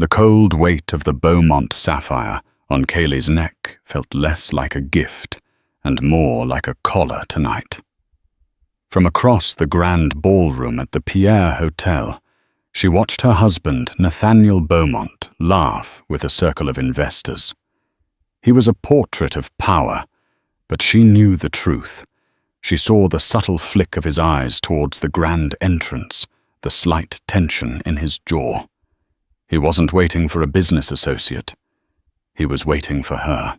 The cold weight of the Beaumont sapphire on Kaylee's neck felt less like a gift and more like a collar tonight. From across the grand ballroom at the Pierre Hotel, she watched her husband, Nathaniel Beaumont, laugh with a circle of investors. He was a portrait of power, but she knew the truth. She saw the subtle flick of his eyes towards the grand entrance, the slight tension in his jaw. He wasn't waiting for a business associate. He was waiting for her.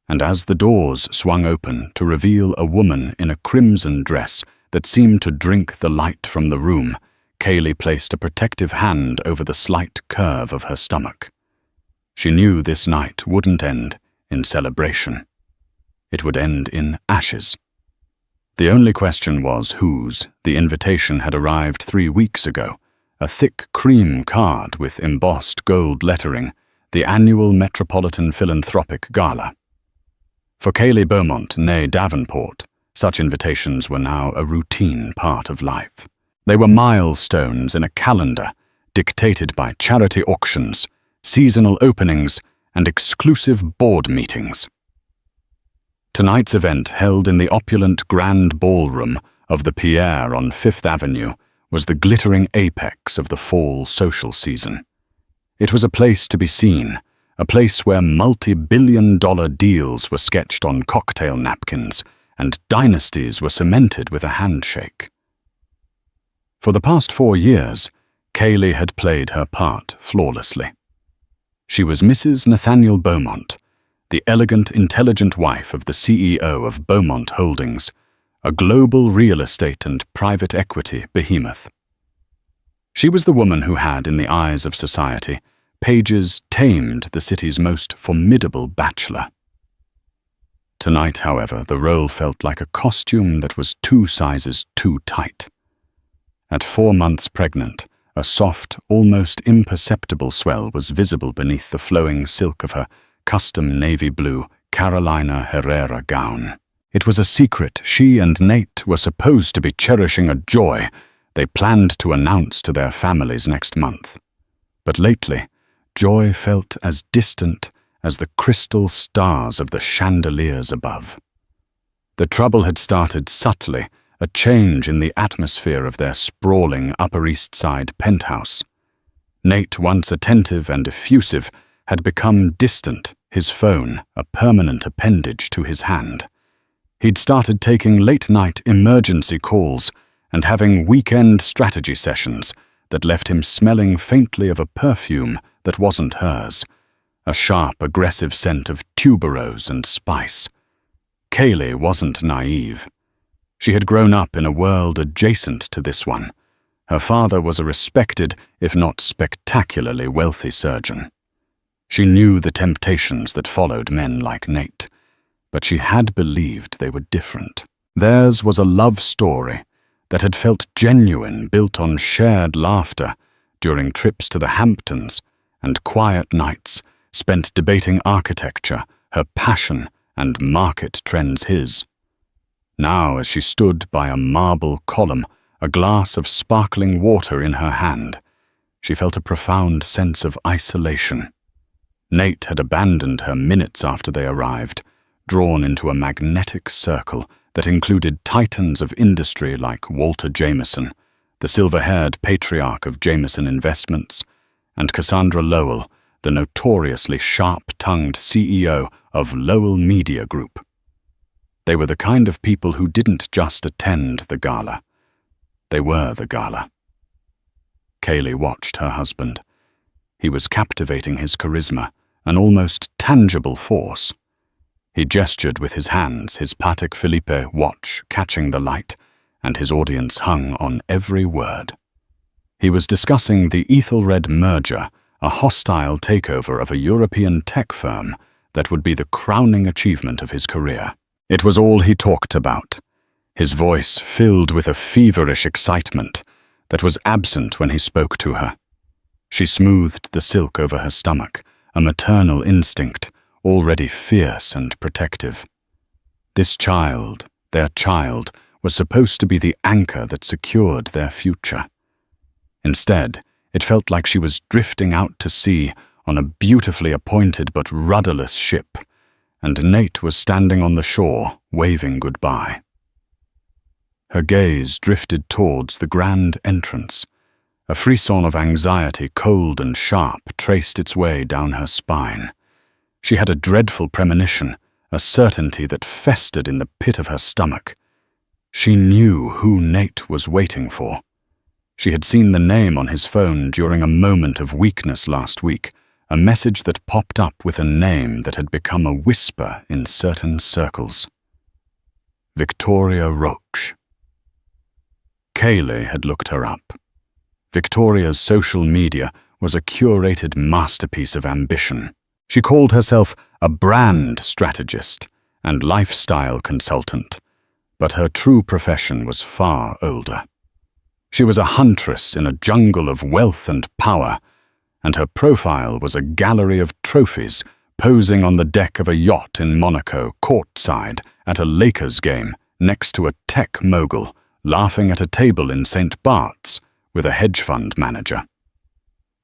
And as the doors swung open to reveal a woman in a crimson dress that seemed to drink the light from the room, Kaylee placed a protective hand over the slight curve of her stomach. She knew this night wouldn't end in celebration. It would end in ashes. The only question was whose. The invitation had arrived 3 weeks ago, a thick cream card with embossed gold lettering, the annual Metropolitan Philanthropic Gala. For Kaylee Beaumont, née Davenport, such invitations were now a routine part of life. They were milestones in a calendar dictated by charity auctions, seasonal openings, and exclusive board meetings. Tonight's event, held in the opulent grand ballroom of the Pierre on Fifth Avenue, was the glittering apex of the fall social season. It was a place to be seen, a place where multi-billion-dollar deals were sketched on cocktail napkins and dynasties were cemented with a handshake. For the past 4 years, Kaylee had played her part flawlessly. She was Mrs. Nathaniel Beaumont, the elegant, intelligent wife of the CEO of Beaumont Holdings, a global real estate and private equity behemoth. She was the woman who had, in the eyes of society, pages tamed the city's most formidable bachelor. Tonight, however, the role felt like a costume that was 2 sizes too tight. At 4 months pregnant, a soft, almost imperceptible swell was visible beneath the flowing silk of her custom navy blue Carolina Herrera gown. It was a secret she and Nate were supposed to be cherishing, a joy they planned to announce to their families next month. But lately, joy felt as distant as the crystal stars of the chandeliers above. The trouble had started subtly, a change in the atmosphere of their sprawling Upper East Side penthouse. Nate, once attentive and effusive, had become distant, his phone a permanent appendage to his hand. He'd started taking late-night emergency calls and having weekend strategy sessions that left him smelling faintly of a perfume that wasn't hers, a sharp, aggressive scent of tuberose and spice. Kaylee wasn't naive. She had grown up in a world adjacent to this one. Her father was a respected, if not spectacularly wealthy surgeon. She knew the temptations that followed men like Nate, but she had believed they were different. Theirs was a love story that had felt genuine, built on shared laughter during trips to the Hamptons and quiet nights spent debating architecture, her passion, and market trends his. Now, as she stood by a marble column, a glass of sparkling water in her hand, she felt a profound sense of isolation. Nate had abandoned her minutes after they arrived, drawn into a magnetic circle that included titans of industry like Walter Jameson, the silver-haired patriarch of Jameson Investments, and Cassandra Lowell, the notoriously sharp-tongued CEO of Lowell Media Group. They were the kind of people who didn't just attend the gala. They were the gala. Kaylee watched her husband. He was captivating, his charisma, an almost tangible force. He gestured with his hands, his Patek Philippe watch catching the light, and his audience hung on every word. He was discussing the Ethelred merger, a hostile takeover of a European tech firm that would be the crowning achievement of his career. It was all he talked about, his voice filled with a feverish excitement that was absent when he spoke to her. She smoothed the silk over her stomach, a maternal instinct, already fierce and protective. This child, their child, was supposed to be the anchor that secured their future. Instead, It felt like she was drifting out to sea on a beautifully appointed but rudderless ship, and Nate was standing on the shore, waving goodbye. Her gaze drifted towards the grand entrance. A frisson of anxiety, cold and sharp, traced its way down her spine. She had a dreadful premonition, a certainty that festered in the pit of her stomach. She knew who Nate was waiting for. She had seen the name on his phone during a moment of weakness last week, a message that popped up with a name that had become a whisper in certain circles. Victoria Roche. Kayleigh had looked her up. Victoria's social media was a curated masterpiece of ambition. She called herself a brand strategist and lifestyle consultant, but her true profession was far older. She was a huntress in a jungle of wealth and power, and her profile was a gallery of trophies posing on the deck of a yacht in Monaco, courtside at a Lakers game next to a tech mogul, laughing at a table in St. Bart's with a hedge fund manager.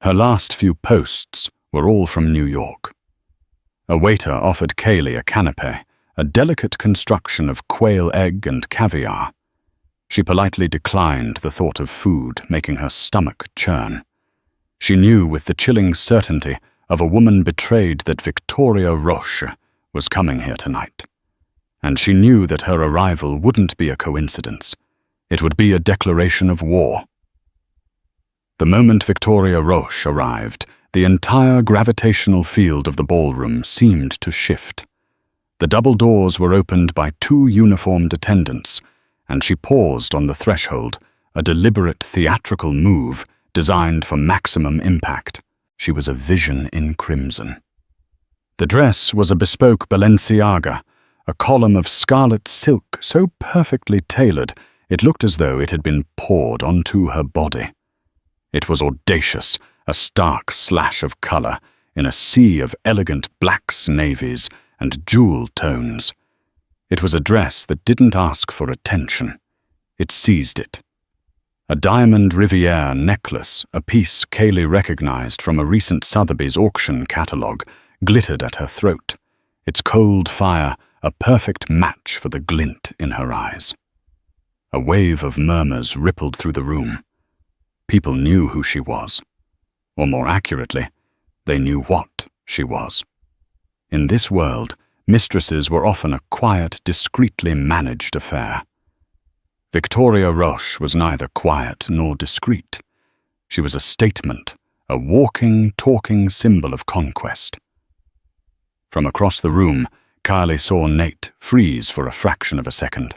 Her last few posts were all from New York. A waiter offered Kayleigh a canapé, a delicate construction of quail egg and caviar. She politely declined the thought of food, making her stomach churn. She knew with the chilling certainty of a woman betrayed that Victoria Roche was coming here tonight. And she knew that her arrival wouldn't be a coincidence. It would be a declaration of war. The moment Victoria Roche arrived, the entire gravitational field of the ballroom seemed to shift. The double doors were opened by two uniformed attendants, and she paused on the threshold, a deliberate theatrical move designed for maximum impact. She was a vision in crimson. The dress was a bespoke Balenciaga, a column of scarlet silk so perfectly tailored it looked as though it had been poured onto her body. It was audacious, a stark slash of color in a sea of elegant blacks, navies, and jewel tones. It was a dress that didn't ask for attention. It seized it. A diamond Riviere necklace, a piece Kayleigh recognized from a recent Sotheby's auction catalogue, glittered at her throat, its cold fire a perfect match for the glint in her eyes. A wave of murmurs rippled through the room. People knew who she was. Or more accurately, they knew what she was. In this world, mistresses were often a quiet, discreetly managed affair. Victoria Roche was neither quiet nor discreet. She was a statement, a walking, talking symbol of conquest. From across the room, Kayleigh saw Nate freeze for a fraction of a second.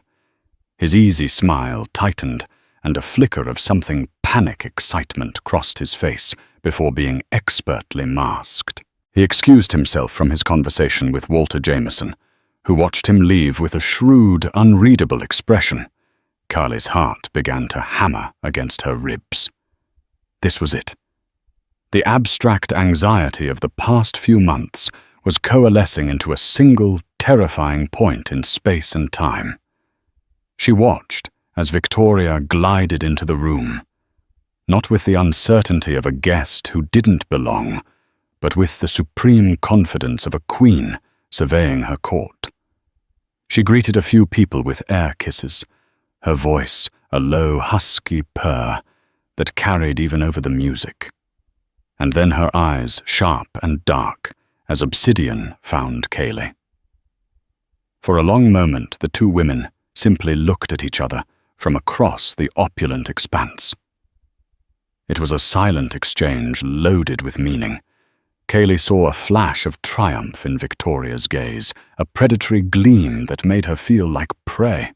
His easy smile tightened, and a flicker of something panic excitement crossed his face before being expertly masked. He excused himself from his conversation with Walter Jameson, who watched him leave with a shrewd, unreadable expression. Kayleigh's heart began to hammer against her ribs. This was it. The abstract anxiety of the past few months was coalescing into a single, terrifying point in space and time. She watched as Victoria glided into the room, not with the uncertainty of a guest who didn't belong, but with the supreme confidence of a queen surveying her court. She greeted a few people with air kisses, her voice a low, husky purr that carried even over the music. And then her eyes, sharp and dark, as obsidian, found Kayleigh. For a long moment, the two women simply looked at each other from across the opulent expanse. It was a silent exchange loaded with meaning. Kayleigh saw a flash of triumph in Victoria's gaze, a predatory gleam that made her feel like prey.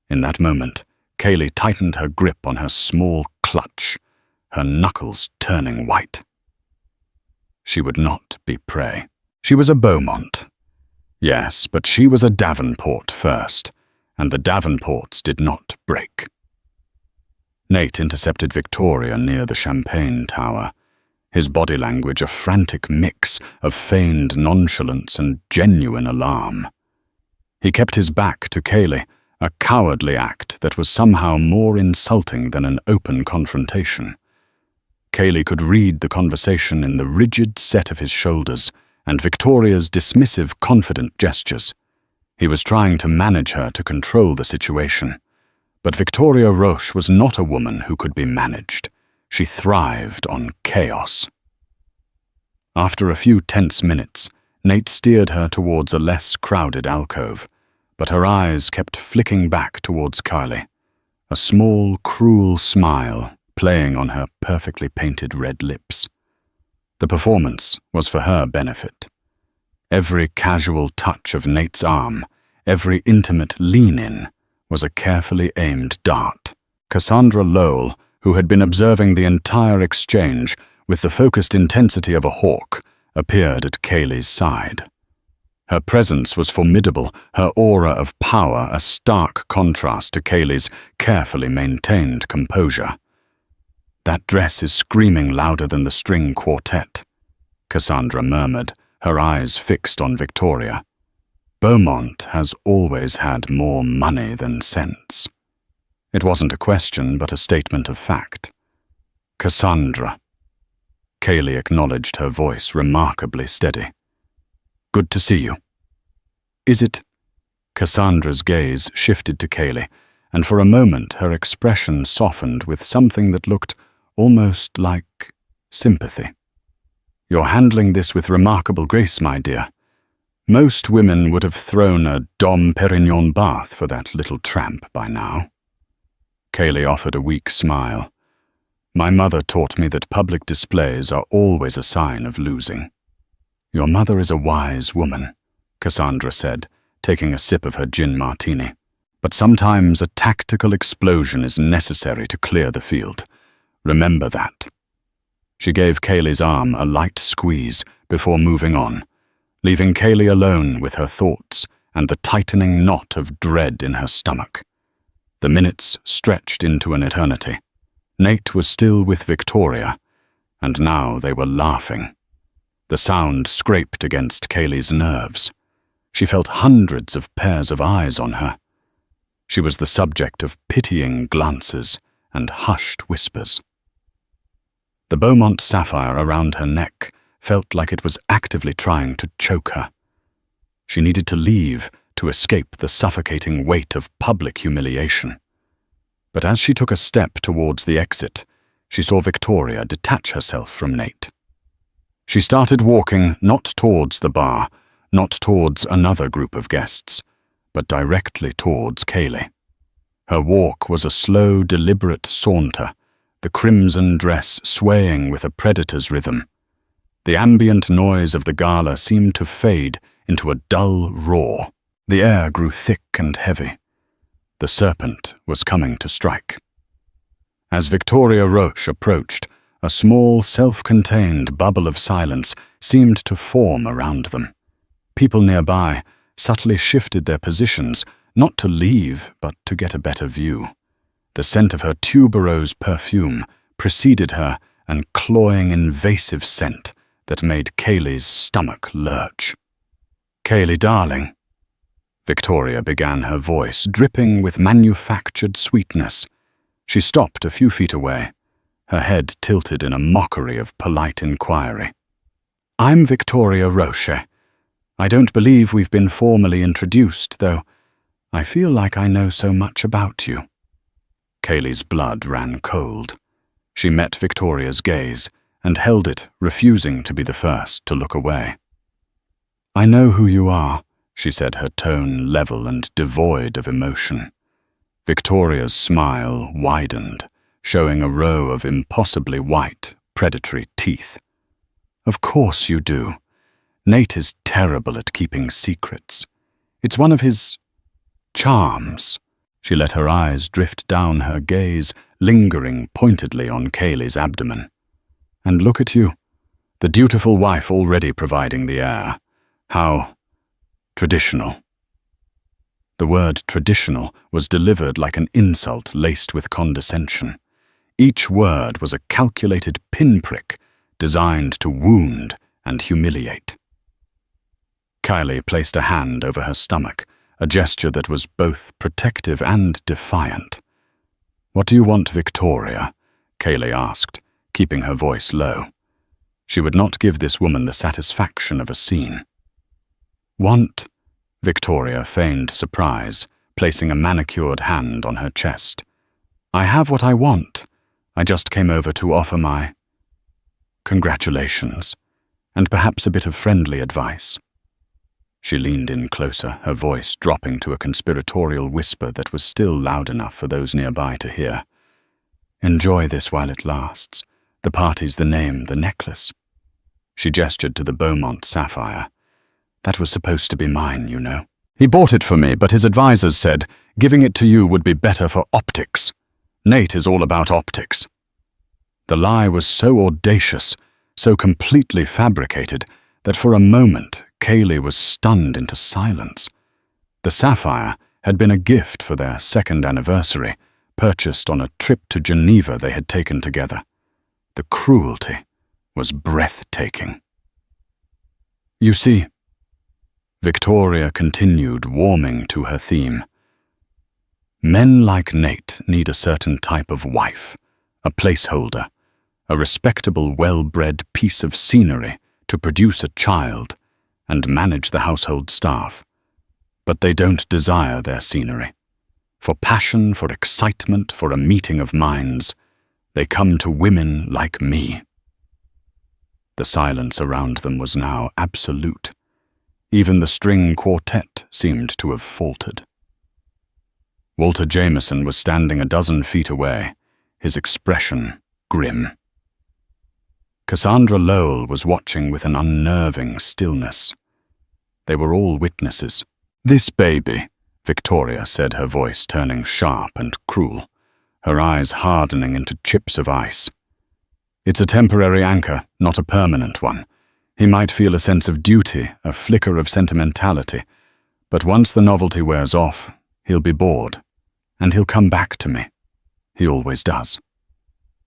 In that moment, Kayleigh tightened her grip on her small clutch, her knuckles turning white. She would not be prey. She was a Beaumont. Yes, but she was a Davenport first, and the Davenports did not break. Nate intercepted Victoria near the champagne tower, his body language a frantic mix of feigned nonchalance and genuine alarm. He kept his back to Kayleigh, a cowardly act that was somehow more insulting than an open confrontation. Kaylee could read the conversation in the rigid set of his shoulders and Victoria's dismissive, confident gestures. He was trying to manage her to control the situation. But Victoria Roche was not a woman who could be managed. She thrived on chaos. After a few tense minutes, Nate steered her towards a less crowded alcove, but her eyes kept flicking back towards Kylie, a small, cruel smile playing on her perfectly painted red lips. The performance was for her benefit. Every casual touch of Nate's arm, every intimate lean-in, was a carefully aimed dart. Cassandra Lowell, who had been observing the entire exchange with the focused intensity of a hawk, appeared at Kaylee's side. Her presence was formidable, her aura of power a stark contrast to Kaylee's carefully maintained composure. "That dress is screaming louder than the string quartet," Cassandra murmured, her eyes fixed on Victoria. "Beaumont has always had more money than sense." It wasn't a question, but a statement of fact. "Cassandra." Kaylee acknowledged, her voice remarkably steady. "Good to see you." "Is it?" Cassandra's gaze shifted to Kaylee, and for a moment her expression softened with something that looked almost like sympathy. "You're handling this with remarkable grace, my dear. Most women would have thrown a Dom Perignon bath for that little tramp by now." Kaylee offered a weak smile. "My mother taught me that public displays are always a sign of losing." "Your mother is a wise woman," Cassandra said, taking a sip of her gin martini. "But sometimes a tactical explosion is necessary to clear the field. Remember that." She gave Kaylee's arm a light squeeze before moving on, leaving Kaylee alone with her thoughts and the tightening knot of dread in her stomach. The minutes stretched into an eternity. Nate was still with Victoria, and now they were laughing. The sound scraped against Kaylee's nerves. She felt hundreds of pairs of eyes on her. She was the subject of pitying glances and hushed whispers. The Beaumont sapphire around her neck felt like it was actively trying to choke her. She needed to leave to escape the suffocating weight of public humiliation. But as she took a step towards the exit, she saw Victoria detach herself from Nate. She started walking not towards the bar, not towards another group of guests, but directly towards Kaylee. Her walk was a slow, deliberate saunter, the crimson dress swaying with a predator's rhythm. The ambient noise of the gala seemed to fade into a dull roar. The air grew thick and heavy. The serpent was coming to strike. As Victoria Roche approached, a small, self-contained bubble of silence seemed to form around them. People nearby subtly shifted their positions, not to leave, but to get a better view. The scent of her tuberose perfume preceded her, an cloying, invasive scent that made Kaylee's stomach lurch. "Kaylee, darling," Victoria began, her voice dripping with manufactured sweetness. She stopped a few feet away, her head tilted in a mockery of polite inquiry. "I'm Victoria Roche. I don't believe we've been formally introduced, though I feel like I know so much about you." Kaylee's blood ran cold. She met Victoria's gaze and held it, refusing to be the first to look away. "I know who you are," she said, her tone level and devoid of emotion. Victoria's smile widened, showing a row of impossibly white, predatory teeth. "Of course you do. Nate is terrible at keeping secrets. It's one of his charms." She let her eyes drift down, her gaze lingering pointedly on Kaylee's abdomen. "And look at you, the dutiful wife already providing the heir. How traditional." The word traditional was delivered like an insult laced with condescension. Each word was a calculated pinprick designed to wound and humiliate. Kylie placed a hand over her stomach, a gesture that was both protective and defiant. "What do you want, Victoria?" Kaylee asked, keeping her voice low. She would not give this woman the satisfaction of a scene. "Want?" Victoria feigned surprise, placing a manicured hand on her chest. "I have what I want. I just came over to offer my congratulations, and perhaps a bit of friendly advice." She leaned in closer, her voice dropping to a conspiratorial whisper that was still loud enough for those nearby to hear. "Enjoy this while it lasts. The party's the name, the necklace." She gestured to the Beaumont sapphire. "That was supposed to be mine, you know. He bought it for me, but his advisors said giving it to you would be better for optics. Nate is all about optics." The lie was so audacious, so completely fabricated, that for a moment Kaylee was stunned into silence. The sapphire had been a gift for their second anniversary, purchased on a trip to Geneva they had taken together. The cruelty was breathtaking. "You see," Victoria continued, warming to her theme, "men like Nate need a certain type of wife, a placeholder, a respectable, well-bred piece of scenery to produce a child and manage the household staff. But they don't desire their scenery. For passion, for excitement, for a meeting of minds, they come to women like me." The silence around them was now absolute. Even the string quartet seemed to have faltered. Walter Jameson was standing a dozen feet away, his expression grim. Cassandra Lowell was watching with an unnerving stillness. They were all witnesses. "This baby," Victoria said, her voice turning sharp and cruel, her eyes hardening into chips of ice. "It's a temporary anchor, not a permanent one. He might feel a sense of duty, a flicker of sentimentality, but once the novelty wears off, he'll be bored, and he'll come back to me. He always does."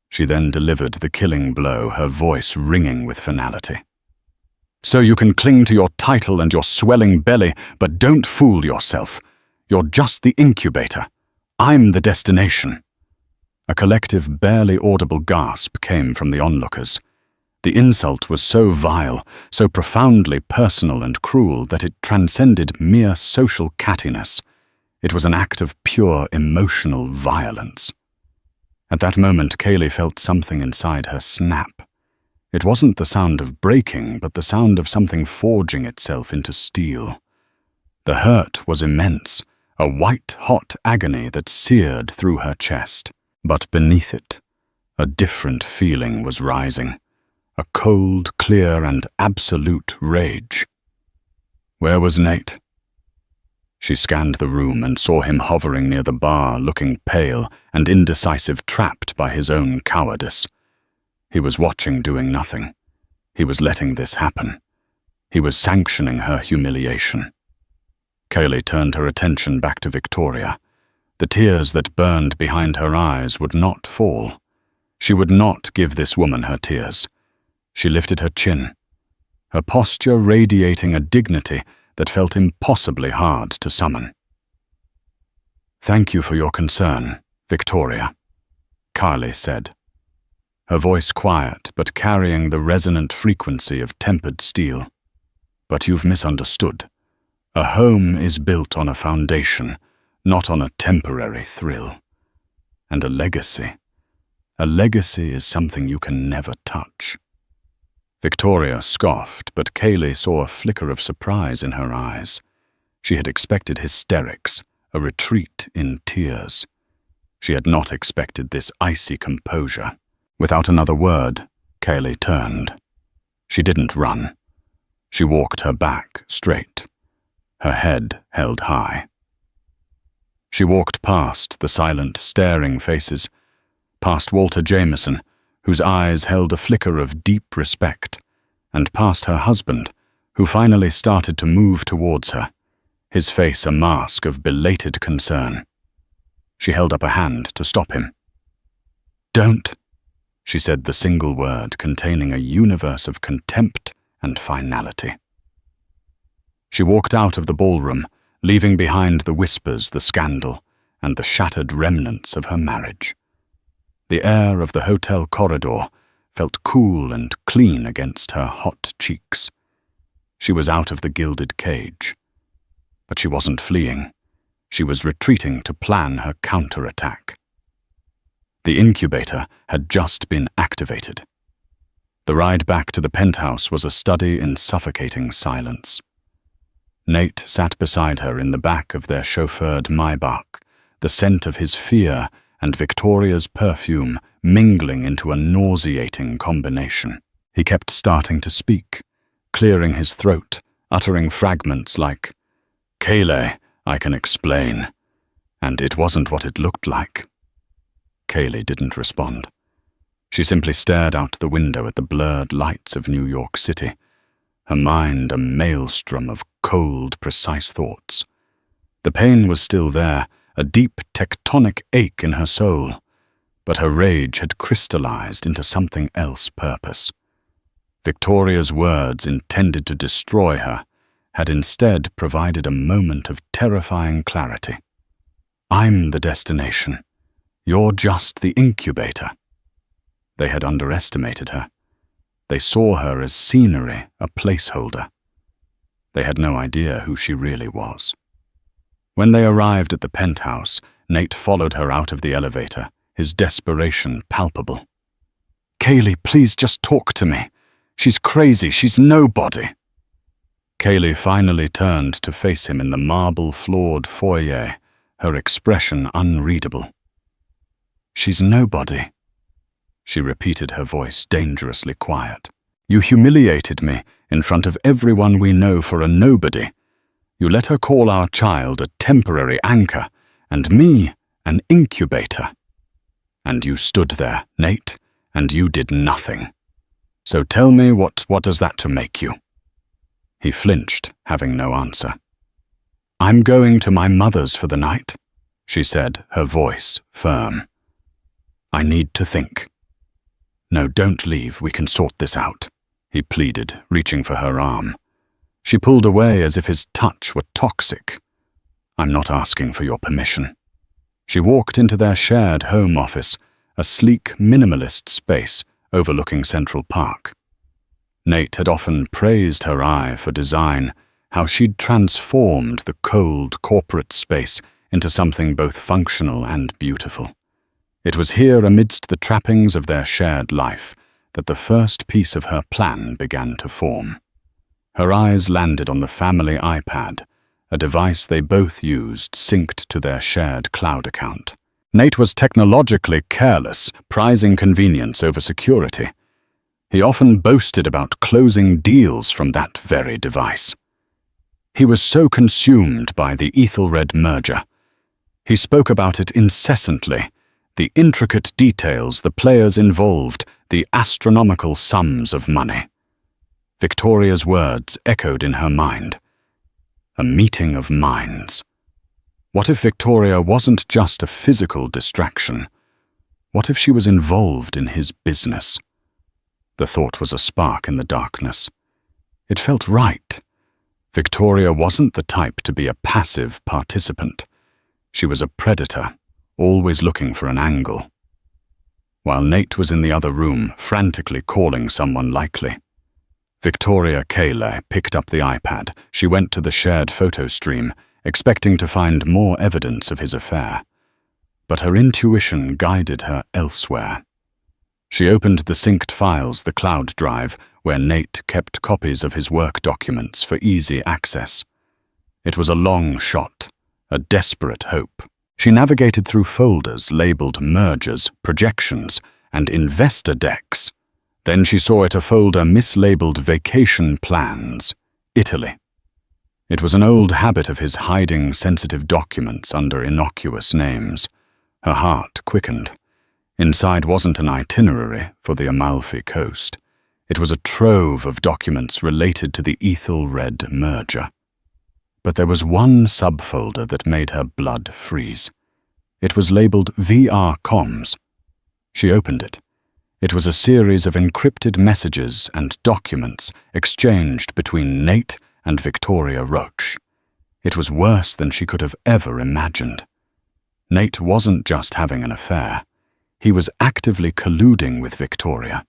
She then delivered the killing blow, her voice ringing with finality. "So you can cling to your title and your swelling belly, but don't fool yourself. You're just the incubator. I'm the destination." A collective, barely audible gasp came from the onlookers. The insult was so vile, so profoundly personal and cruel that it transcended mere social cattiness. It was an act of pure emotional violence. At that moment, Kaylee felt something inside her snap. It wasn't the sound of breaking, but the sound of something forging itself into steel. The hurt was immense, a white-hot agony that seared through her chest. But beneath it, a different feeling was rising, a cold, clear, and absolute rage. Where was Nate? She scanned the room and saw him hovering near the bar, looking pale and indecisive, trapped by his own cowardice. He was watching, doing nothing. He was letting this happen. He was sanctioning her humiliation. Kaylee turned her attention back to Victoria. The tears that burned behind her eyes would not fall. She would not give this woman her tears. She lifted her chin, her posture radiating a dignity that felt impossibly hard to summon. "Thank you for your concern, Victoria," Carly said, her voice quiet but carrying the resonant frequency of tempered steel. "But you've misunderstood. A home is built on a foundation, not on a temporary thrill. And a legacy is something you can never touch." Victoria scoffed, but Kaylee saw a flicker of surprise in her eyes. She had expected hysterics, a retreat in tears. She had not expected this icy composure. Without another word, Kaylee turned. She didn't run. She walked her back straight, her head held high. She walked past the silent, staring faces, past Walter Jameson, whose eyes held a flicker of deep respect, and past her husband, who finally started to move towards her, his face a mask of belated concern. She held up a hand to stop him. "Don't," she said, the single word containing a universe of contempt and finality. She walked out of the ballroom, leaving behind the whispers, the scandal, and the shattered remnants of her marriage. The air of the hotel corridor, felt cool and clean against her hot cheeks. She was out of the gilded cage. But she wasn't fleeing. She was retreating to plan her counterattack. The incubator had just been activated. The ride back to the penthouse was a study in suffocating silence. Nate sat beside her in the back of their chauffeured Maybach, the scent of his fear and Victoria's perfume mingling into a nauseating combination. He kept starting to speak, clearing his throat, uttering fragments like, "Kayleigh, I can explain." And it wasn't what it looked like. Kayleigh didn't respond. She simply stared out the window at the blurred lights of New York City, her mind a maelstrom of cold, precise thoughts. The pain was still there, a deep tectonic ache in her soul, but her rage had crystallized into something else purpose. Victoria's words, intended to destroy her, had instead provided a moment of terrifying clarity. "I'm the destination. You're just the incubator." They had underestimated her. They saw her as scenery, a placeholder. They had no idea who she really was. When they arrived at the penthouse, Nate followed her out of the elevator, his desperation palpable. "Kayleigh, please just talk to me. She's crazy, she's nobody." Kayleigh finally turned to face him in the marble-floored foyer, her expression unreadable. "She's nobody," she repeated, her voice dangerously quiet. "You humiliated me in front of everyone we know for a nobody. You let her call our child a temporary anchor, and me an incubator. And you stood there, Nate, and you did nothing. So tell me, what does that to make you?" He flinched, having no answer. "I'm going to my mother's for the night," she said, her voice firm. "I need to think." "No, don't leave, we can sort this out," he pleaded, reaching for her arm. She pulled away as if his touch were toxic. "I'm not asking for your permission." She walked into their shared home office, a sleek, minimalist space overlooking Central Park. Nate had often praised her eye for design, how she'd transformed the cold corporate space into something both functional and beautiful. It was here, amidst the trappings of their shared life, that the first piece of her plan began to form. Her eyes landed on the family iPad, a device they both used synced to their shared cloud account. Nate was technologically careless, prizing convenience over security. He often boasted about closing deals from that very device. He was so consumed by the Ethelred merger. He spoke about it incessantly, the intricate details, the players involved, the astronomical sums of money. Victoria's words echoed in her mind. A meeting of minds. What if Victoria wasn't just a physical distraction? What if she was involved in his business? The thought was a spark in the darkness. It felt right. Victoria wasn't the type to be a passive participant. She was a predator, always looking for an angle. While Nate was in the other room, frantically calling someone likely, Victoria Kayleigh picked up the iPad. She went to the shared photo stream, expecting to find more evidence of his affair. But her intuition guided her elsewhere. She opened the synced files, the cloud drive, where Nate kept copies of his work documents for easy access. It was a long shot, a desperate hope. She navigated through folders labeled mergers, projections, and investor decks. Then she saw it a folder mislabeled vacation plans, Italy. It was an old habit of his hiding sensitive documents under innocuous names. Her heart quickened. Inside wasn't an itinerary for the Amalfi Coast. It was a trove of documents related to the Ethelred merger. But there was one subfolder that made her blood freeze. It was labeled VR Comms. She opened it. It was a series of encrypted messages and documents exchanged between Nate and Victoria Roach. It was worse than she could have ever imagined. Nate wasn't just having an affair. He was actively colluding with Victoria.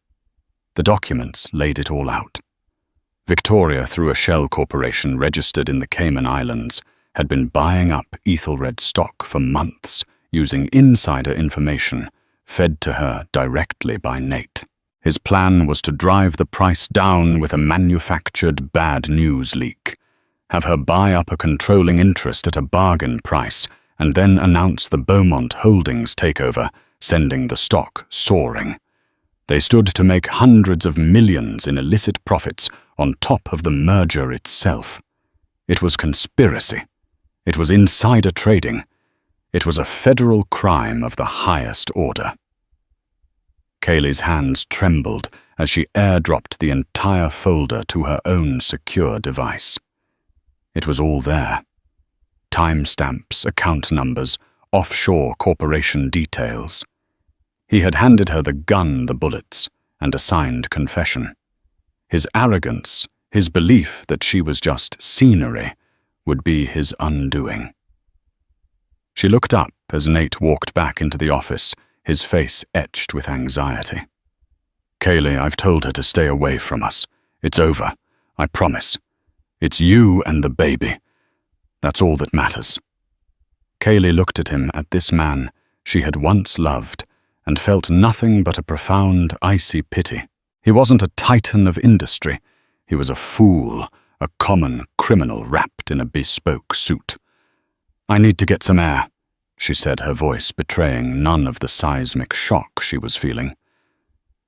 The documents laid it all out. Victoria, through a shell corporation registered in the Cayman Islands, had been buying up Ethelred stock for months using insider information fed to her directly by Nate. His plan was to drive the price down with a manufactured bad news leak, have her buy up a controlling interest at a bargain price, and then announce the Beaumont Holdings takeover, sending the stock soaring. They stood to make hundreds of millions in illicit profits on top of the merger itself. It was conspiracy. It was insider trading. It was a federal crime of the highest order. Kaylee's hands trembled as she airdropped the entire folder to her own secure device. It was all there. Timestamps, account numbers, offshore corporation details. He had handed her the gun, the bullets, and a signed confession. His arrogance, his belief that she was just scenery, would be his undoing. She looked up as Nate walked back into the office, his face etched with anxiety. "Kaylee, I've told her to stay away from us. It's over. I promise. It's you and the baby. That's all that matters." Kaylee looked at him, at this man she had once loved, and felt nothing but a profound, icy pity. He wasn't a titan of industry. He was a fool, a common criminal wrapped in a bespoke suit. "I need to get some air," she said, her voice betraying none of the seismic shock she was feeling.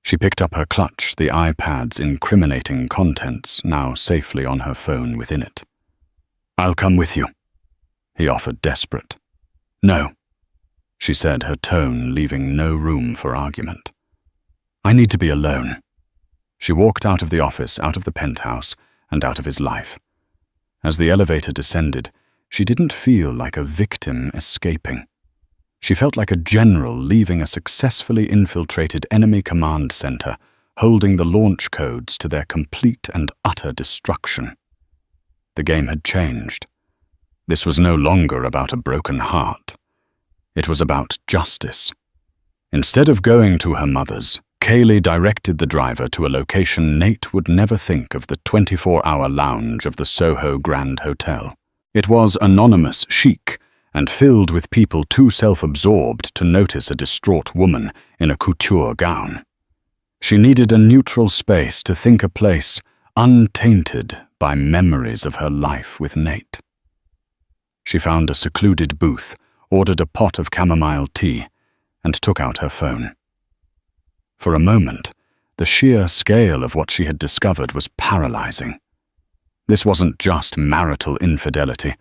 She picked up her clutch, the iPad's incriminating contents now safely on her phone within it. "I'll come with you," he offered, desperate. "No," she said, her tone leaving no room for argument. "I need to be alone." She walked out of the office, out of the penthouse, and out of his life. As the elevator descended, she didn't feel like a victim escaping. She felt like a general leaving a successfully infiltrated enemy command center, holding the launch codes to their complete and utter destruction. The game had changed. This was no longer about a broken heart. It was about justice. Instead of going to her mother's, Kaylee directed the driver to a location Nate would never think of, the 24-hour lounge of the Soho Grand Hotel. It was anonymous, chic, and filled with people too self-absorbed to notice a distraught woman in a couture gown. She needed a neutral space to think, a place untainted by memories of her life with Nate. She found a secluded booth, ordered a pot of chamomile tea, and took out her phone. For a moment, the sheer scale of what she had discovered was paralyzing. This wasn't just marital infidelity.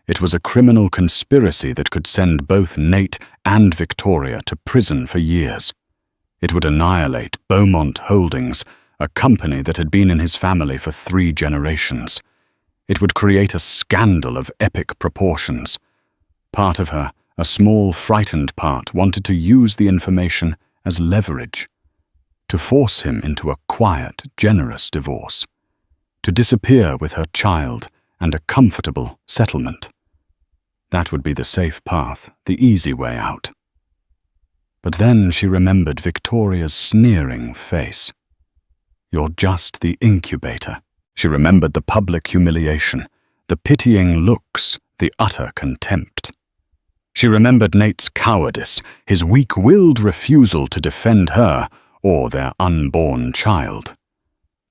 It was a criminal conspiracy that could send both Nate and Victoria to prison for years. It would annihilate Beaumont Holdings, a company that had been in his family for 3 generations. It would create a scandal of epic proportions. Part of her, a small, frightened part, wanted to use the information as leverage, to force him into a quiet, generous divorce, to disappear with her child and a comfortable settlement. That would be the safe path, the easy way out. But then she remembered Victoria's sneering face. "You're just the incubator." She remembered the public humiliation, the pitying looks, the utter contempt. She remembered Nate's cowardice, his weak-willed refusal to defend her or their unborn child.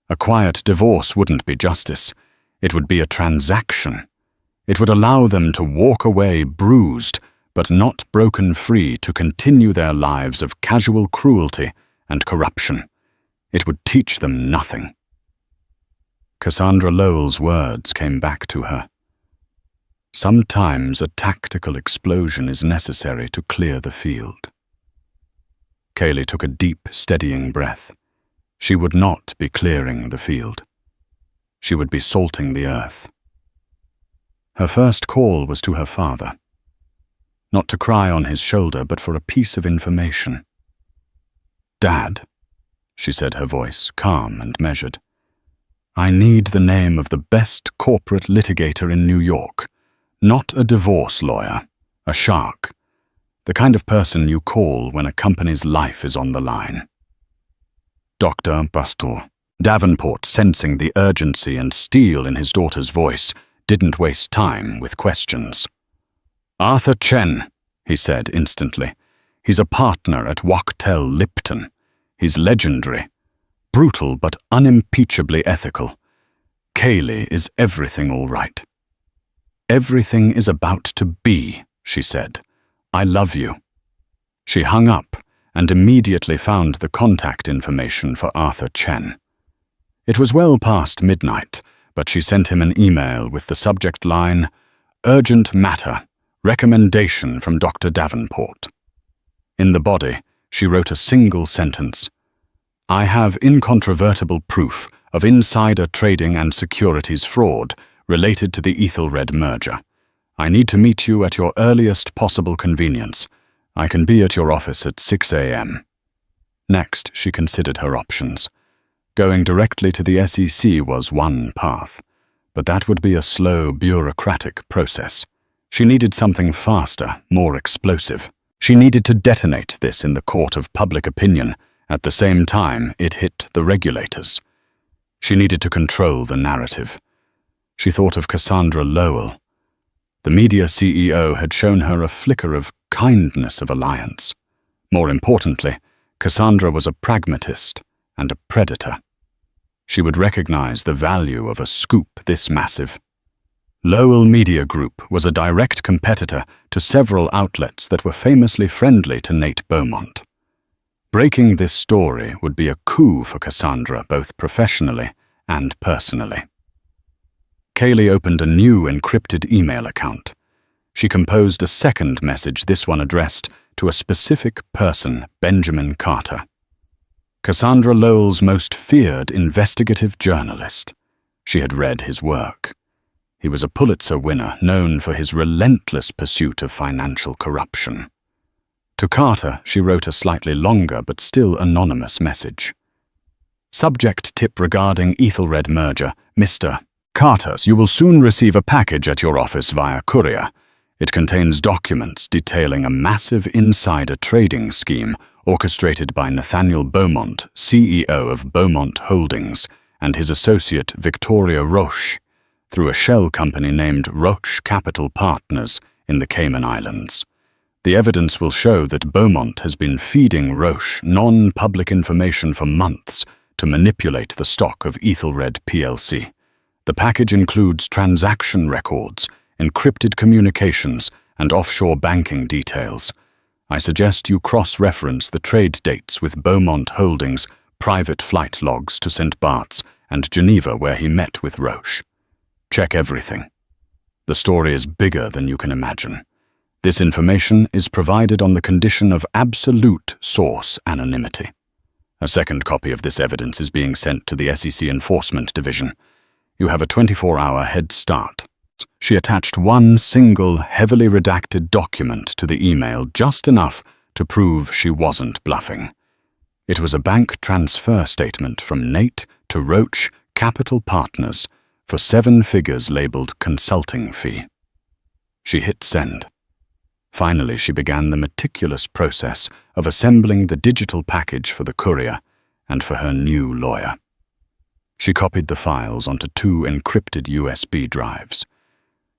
A quiet divorce wouldn't be justice. It would be a transaction. It would allow them to walk away bruised, but not broken free, to continue their lives of casual cruelty and corruption. It would teach them nothing. Cassandra Lowell's words came back to her. Sometimes a tactical explosion is necessary to clear the field. Kaylee took a deep, steadying breath. She would not be clearing the field. She would be salting the earth. Her first call was to her father. Not to cry on his shoulder, but for a piece of information. "Dad," she said, her voice calm and measured, "I need the name of the best corporate litigator in New York. Not a divorce lawyer, a shark. The kind of person you call when a company's life is on the line." Dr. Pastor. Davenport, sensing the urgency and steel in his daughter's voice, didn't waste time with questions. "Arthur Chen," he said instantly. "He's a partner at Wachtell Lipton. He's legendary. Brutal but unimpeachably ethical. Kaylee is everything all right." "Everything is about to be," she said. "I love you." She hung up and immediately found the contact information for Arthur Chen. It was well past midnight, but she sent him an email with the subject line, "Urgent matter, recommendation from Dr. Davenport." In the body, she wrote a single sentence. "I have incontrovertible proof of insider trading and securities fraud related to the Ethelred merger. I need to meet you at your earliest possible convenience. I can be at your office at 6 a.m. Next, she considered her options. Going directly to the SEC was one path, but that would be a slow, bureaucratic process. She needed something faster, more explosive. She needed to detonate this in the court of public opinion. At the same time, it hit the regulators. She needed to control the narrative. She thought of Cassandra Lowell. The media CEO had shown her a flicker of kindness of alliance. More importantly, Cassandra was a pragmatist and a predator. She would recognize the value of a scoop this massive. Lowell Media Group was a direct competitor to several outlets that were famously friendly to Nate Beaumont. Breaking this story would be a coup for Cassandra both professionally and personally. Kaylee opened a new encrypted email account. She composed a second message, this one addressed to a specific person, Benjamin Carter. Cassandra Lowell's most feared investigative journalist. She had read his work. He was a Pulitzer winner known for his relentless pursuit of financial corruption. To Carter, she wrote a slightly longer but still anonymous message. Subject tip regarding Ethelred merger, Mr. Carter, you will soon receive a package at your office via courier. It contains documents detailing a massive insider trading scheme orchestrated by Nathaniel Beaumont, CEO of Beaumont Holdings, and his associate Victoria Roche, through a shell company named Roche Capital Partners in the Cayman Islands. The evidence will show that Beaumont has been feeding Roche non-public information for months to manipulate the stock of Ethelred plc. The package includes transaction records, encrypted communications, and offshore banking details. I suggest you cross-reference the trade dates with Beaumont Holdings' private flight logs to St. Bart's and Geneva, where he met with Roche. Check everything. The story is bigger than you can imagine. This information is provided on the condition of absolute source anonymity. A second copy of this evidence is being sent to the SEC Enforcement Division. You have a 24-hour head start. She attached one single, heavily redacted document to the email, just enough to prove she wasn't bluffing. It was a bank transfer statement from Nate to Roche Capital Partners for 7 figures labeled consulting fee. She hit send. Finally, she began the meticulous process of assembling the digital package for the courier and for her new lawyer. She copied the files onto 2 encrypted USB drives.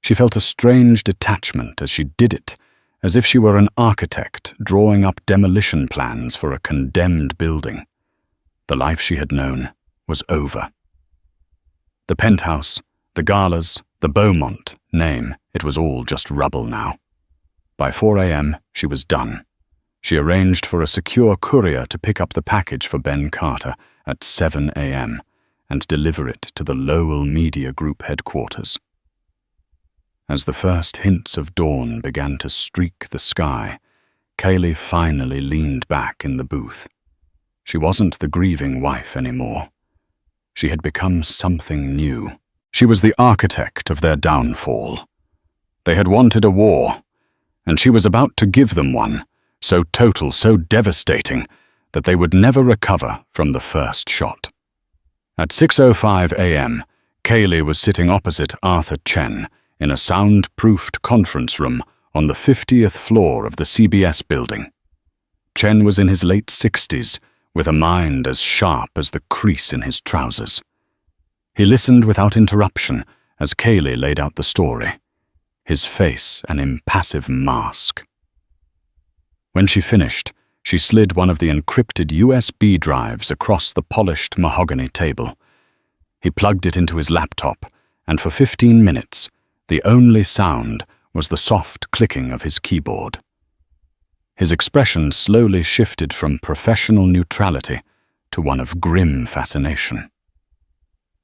She felt a strange detachment as she did it, as if she were an architect drawing up demolition plans for a condemned building. The life she had known was over. The penthouse, the Galas, the Beaumont name, it was all just rubble now. By 4 a.m., she was done. She arranged for a secure courier to pick up the package for Ben Carter at 7 a.m. and deliver it to the Lowell Media Group headquarters. As the first hints of dawn began to streak the sky, Kaylee finally leaned back in the booth. She wasn't the grieving wife anymore. She had become something new. She was the architect of their downfall. They had wanted a war, and she was about to give them one, so total, so devastating, that they would never recover from the first shot. At 6:05 a.m., Kaylee was sitting opposite Arthur Chen in a soundproofed conference room on the 50th floor of the CBS building. Chen was in his late 60s, with a mind as sharp as the crease in his trousers. He listened without interruption as Kaylee laid out the story, his face an impassive mask. When she finished, she slid one of the encrypted USB drives across the polished mahogany table. He plugged it into his laptop, and for 15 minutes, the only sound was the soft clicking of his keyboard. His expression slowly shifted from professional neutrality to one of grim fascination.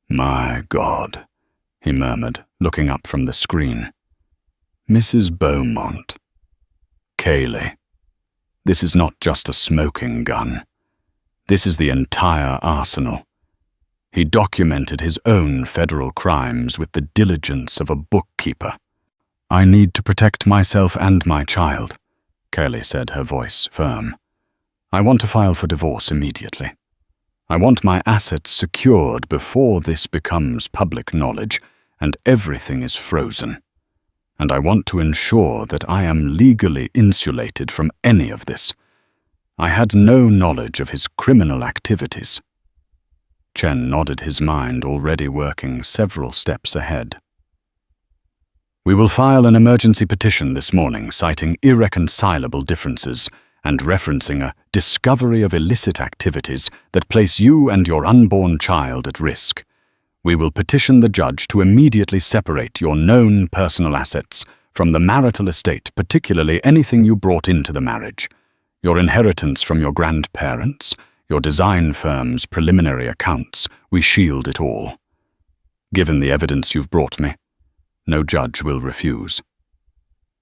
"My God," he murmured, looking up from the screen. "Mrs. Beaumont. Kaylee. This is not just a smoking gun. This is the entire arsenal." He documented his own federal crimes with the diligence of a bookkeeper. "I need to protect myself and my child," Kaylee said, her voice firm. "I want to file for divorce immediately. I want my assets secured before this becomes public knowledge and everything is frozen. And I want to ensure that I am legally insulated from any of this. I had no knowledge of his criminal activities." Chen nodded, his mind already working several steps ahead. "We will file an emergency petition this morning citing irreconcilable differences and referencing a discovery of illicit activities that place you and your unborn child at risk. We will petition the judge to immediately separate your known personal assets from the marital estate, particularly anything you brought into the marriage, your inheritance from your grandparents, your design firm's preliminary accounts. We shield it all. Given the evidence you've brought me, no judge will refuse."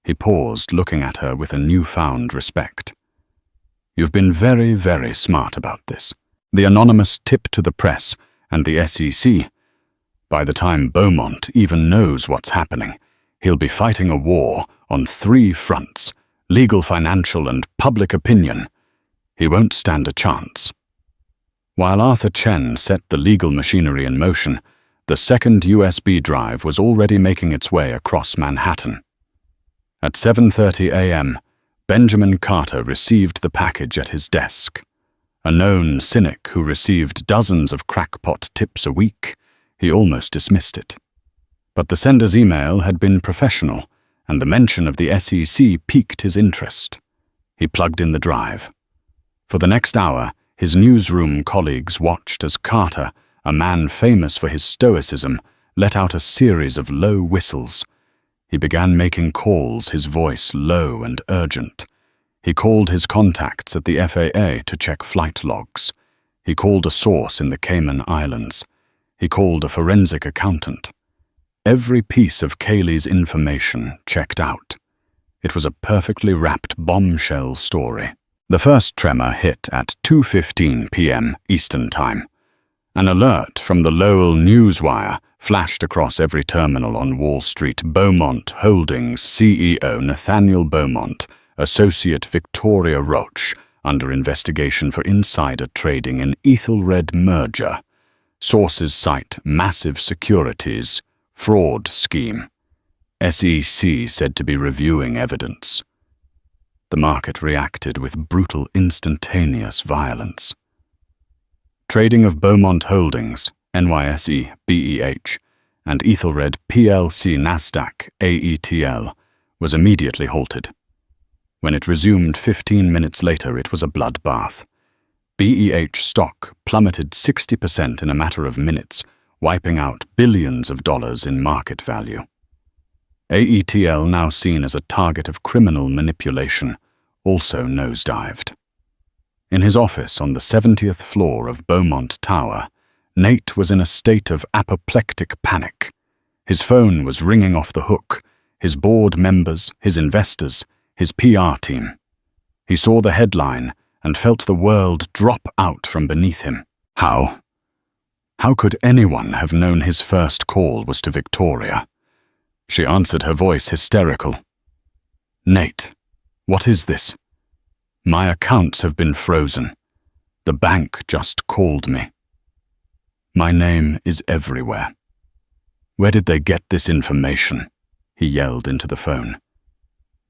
He paused, looking at her with a newfound respect. "You've been very, very smart about this. The anonymous tip to the press and the SEC. By the time Beaumont even knows what's happening, he'll be fighting a war on 3 fronts: legal, financial, and public opinion. He won't stand a chance." While Arthur Chen set the legal machinery in motion, the second USB drive was already making its way across Manhattan. At 7:30 a.m., Benjamin Carter received the package at his desk. A known cynic who received dozens of crackpot tips a week, he almost dismissed it. But the sender's email had been professional, and the mention of the SEC piqued his interest. He plugged in the drive. For the next hour, his newsroom colleagues watched as Carter, a man famous for his stoicism, let out a series of low whistles. He began making calls, his voice low and urgent. He called his contacts at the FAA to check flight logs. He called a source in the Cayman Islands. He called a forensic accountant. Every piece of Kaylee's information checked out. It was a perfectly wrapped bombshell story. The first tremor hit at 2:15 p.m. Eastern Time. An alert from the Lowell Newswire flashed across every terminal on Wall Street. Beaumont Holdings CEO Nathaniel Beaumont, Associate Victoria Roach, under investigation for insider trading in Ethelred merger. Sources cite massive securities, fraud scheme. SEC said to be reviewing evidence. The market reacted with brutal, instantaneous violence. Trading of Beaumont Holdings, NYSE, BEH, and Ethelred PLC Nasdaq, AETL, was immediately halted. When it resumed 15 minutes later, it was a bloodbath. BEH stock plummeted 60% in a matter of minutes, wiping out billions of dollars in market value. AETL, now seen as a target of criminal manipulation, also nosedived. In his office on the 70th floor of Beaumont Tower, Nate was in a state of apoplectic panic. His phone was ringing off the hook, his board members, his investors, his PR team. He saw the headline and felt the world drop out from beneath him. How? How could anyone have known his first call was to Victoria? She answered, her voice hysterical. "Nate, what is this? My accounts have been frozen. The bank just called me. My name is everywhere. Where did they get this information?" he yelled into the phone.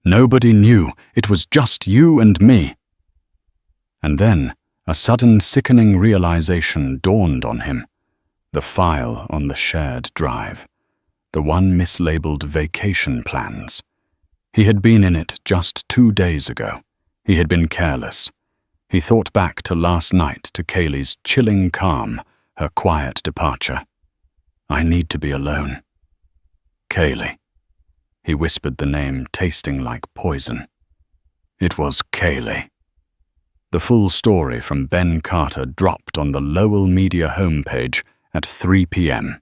"Nobody knew. It was just you and me." And then, a sudden sickening realization dawned on him. The file on the shared drive. The one mislabeled vacation plans. He had been in it just 2 days ago. He had been careless. He thought back to last night, to Kaylee's chilling calm, her quiet departure. I need to be alone. Kaylee. He whispered the name, tasting like poison. It was Kaylee. The full story from Ben Carter dropped on the Lowell Media homepage at 3 p.m.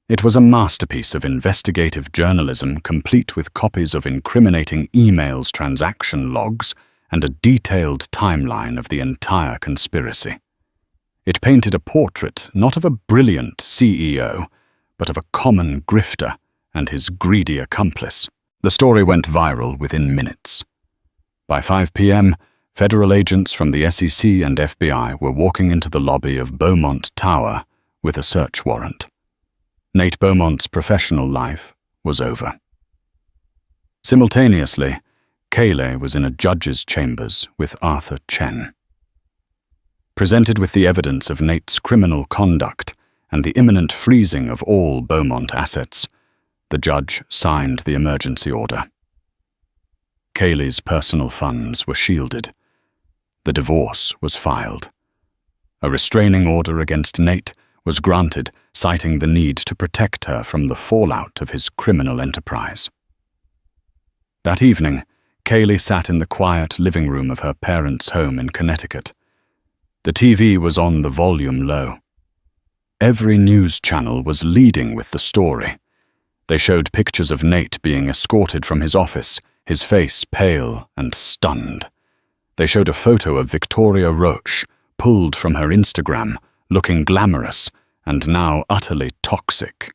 It was a masterpiece of investigative journalism, complete with copies of incriminating emails, transaction logs, and a detailed timeline of the entire conspiracy. It painted a portrait not of a brilliant CEO, but of a common grifter and his greedy accomplice. The story went viral within minutes. By 5 p.m., federal agents from the SEC and FBI were walking into the lobby of Beaumont Tower with a search warrant. Nate Beaumont's professional life was over. Simultaneously, Kaylee was in a judge's chambers with Arthur Chen. Presented with the evidence of Nate's criminal conduct and the imminent freezing of all Beaumont assets, the judge signed the emergency order. Kaylee's personal funds were shielded. The divorce was filed. A restraining order against Nate was granted, citing the need to protect her from the fallout of his criminal enterprise. That evening, Kaylee sat in the quiet living room of her parents' home in Connecticut. The TV was on the volume low. Every news channel was leading with the story. They showed pictures of Nate being escorted from his office, his face pale and stunned. They showed a photo of Victoria Roche, pulled from her Instagram, looking glamorous and now utterly toxic.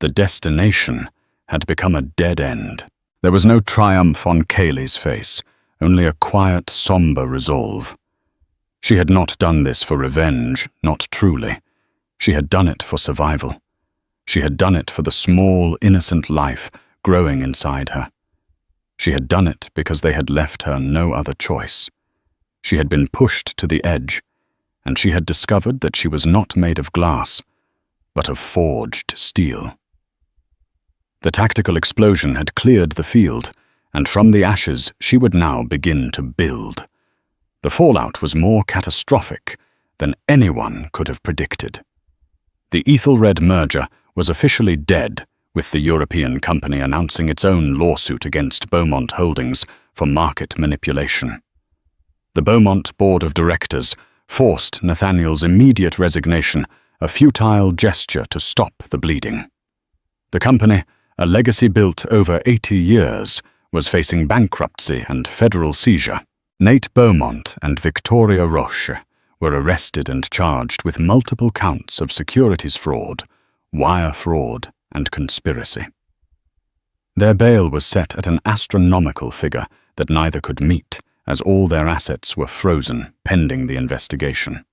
The destination had become a dead end. There was no triumph on Kaylee's face, only a quiet, somber resolve. She had not done this for revenge, not truly. She had done it for survival. She had done it for the small, innocent life growing inside her. She had done it because they had left her no other choice. She had been pushed to the edge, and she had discovered that she was not made of glass, but of forged steel. The tactical explosion had cleared the field, and from the ashes she would now begin to build. The fallout was more catastrophic than anyone could have predicted. The Ethelred merger was officially dead, with the European company announcing its own lawsuit against Beaumont Holdings for market manipulation. The Beaumont Board of Directors forced Nathaniel's immediate resignation, a futile gesture to stop the bleeding. The company, a legacy built over 80 years, was facing bankruptcy and federal seizure. Nate Beaumont and Victoria Roche were arrested and charged with multiple counts of securities fraud, wire fraud, and conspiracy. Their bail was set at an astronomical figure that neither could meet, as all their assets were frozen pending the investigation.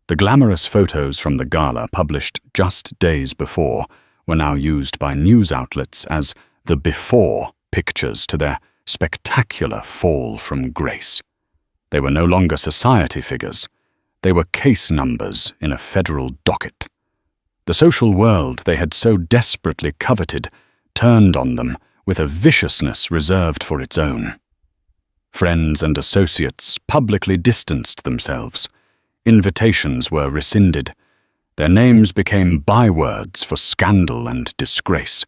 The glamorous photos from the gala, published just days before, were now used by news outlets as the before pictures to their spectacular fall from grace. They were no longer society figures. They were case numbers in a federal docket. The social world they had so desperately coveted turned on them with a viciousness reserved for its own. Friends and associates publicly distanced themselves. Invitations were rescinded. Their names became bywords for scandal and disgrace.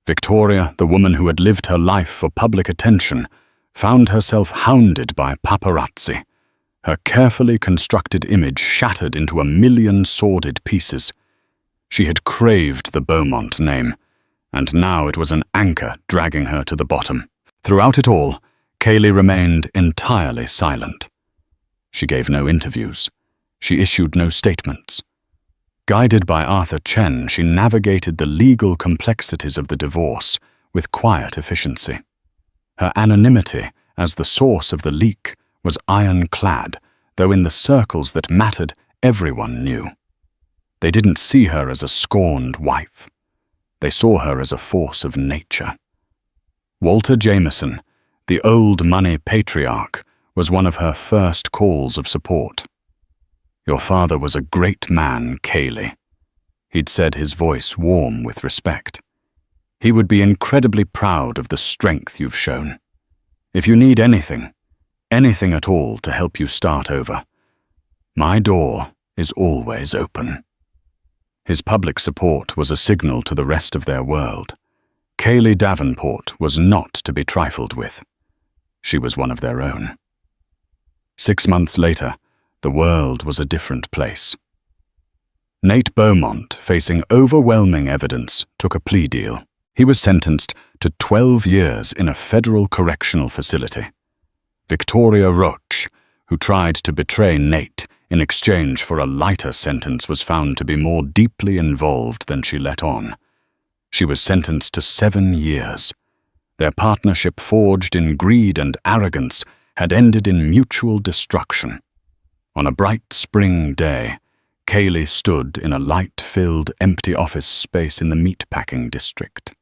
Victoria, the woman who had lived her life for public attention, found herself hounded by paparazzi, her carefully constructed image shattered into a million sordid pieces. She had craved the Beaumont name, and now it was an anchor dragging her to the bottom. Throughout it all, Kaylee remained entirely silent. She gave no interviews. She issued no statements. Guided by Arthur Chen, she navigated the legal complexities of the divorce with quiet efficiency. Her anonymity as the source of the leak was ironclad, though in the circles that mattered, everyone knew. They didn't see her as a scorned wife. They saw her as a force of nature. Walter Jameson, the old money patriarch, was one of her first calls of support. "Your father was a great man, Kaylee," he'd said, his voice warm with respect. "He would be incredibly proud of the strength you've shown. If you need anything at all to help you start over, my door is always open." His public support was a signal to the rest of their world. Kaylee Davenport was not to be trifled with. She was one of their own. 6 months later, the world was a different place. Nate Beaumont, facing overwhelming evidence, took a plea deal. He was sentenced to 12 years in a federal correctional facility. Victoria Roach, who tried to betray Nate in exchange for a lighter sentence, was found to be more deeply involved than she let on. She was sentenced to 7 years. Their partnership, forged in greed and arrogance, had ended in mutual destruction. On a bright spring day, Kaylee stood in a light-filled, empty office space in the meatpacking district.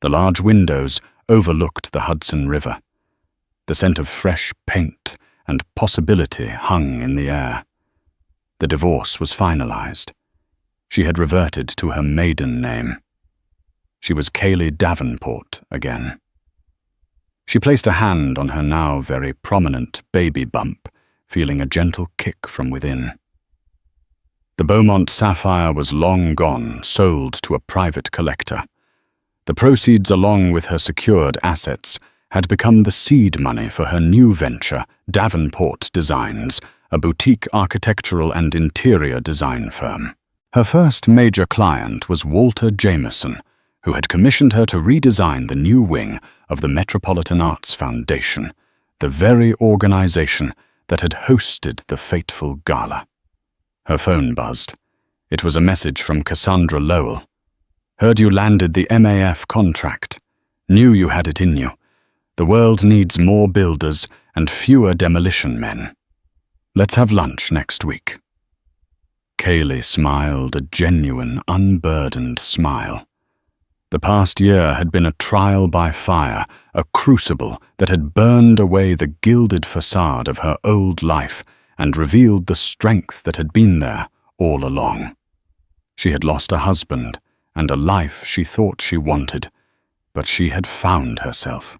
The large windows overlooked the Hudson River. The scent of fresh paint and possibility hung in the air. The divorce was finalized. She had reverted to her maiden name. She was Kaylee Davenport again. She placed a hand on her now very prominent baby bump, feeling a gentle kick from within. The Beaumont sapphire was long gone, sold to a private collector. The proceeds, along with her secured assets, had become the seed money for her new venture, Davenport Designs, a boutique architectural and interior design firm. Her first major client was Walter Jameson, who had commissioned her to redesign the new wing of the Metropolitan Arts Foundation, the very organization that had hosted the fateful gala. Her phone buzzed. It was a message from Cassandra Lowell. "Heard you landed the MAF contract. Knew you had it in you. The world needs more builders and fewer demolition men. Let's have lunch next week." Kaylee smiled, a genuine, unburdened smile. The past year had been a trial by fire, a crucible that had burned away the gilded facade of her old life and revealed the strength that had been there all along. She had lost a husband and a life she thought she wanted, but she had found herself.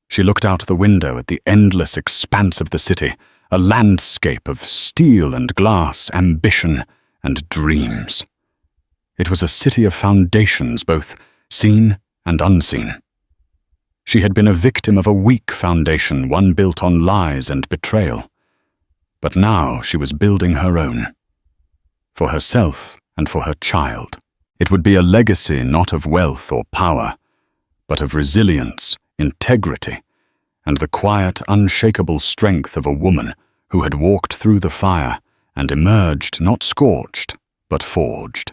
She looked out the window at the endless expanse of the city, a landscape of steel and glass, ambition and dreams. It was a city of foundations, both seen and unseen. She had been a victim of a weak foundation, one built on lies and betrayal. But now she was building her own. For herself and for her child. It would be a legacy not of wealth or power, but of resilience, integrity, and the quiet, unshakable strength of a woman who had walked through the fire and emerged not scorched, but forged.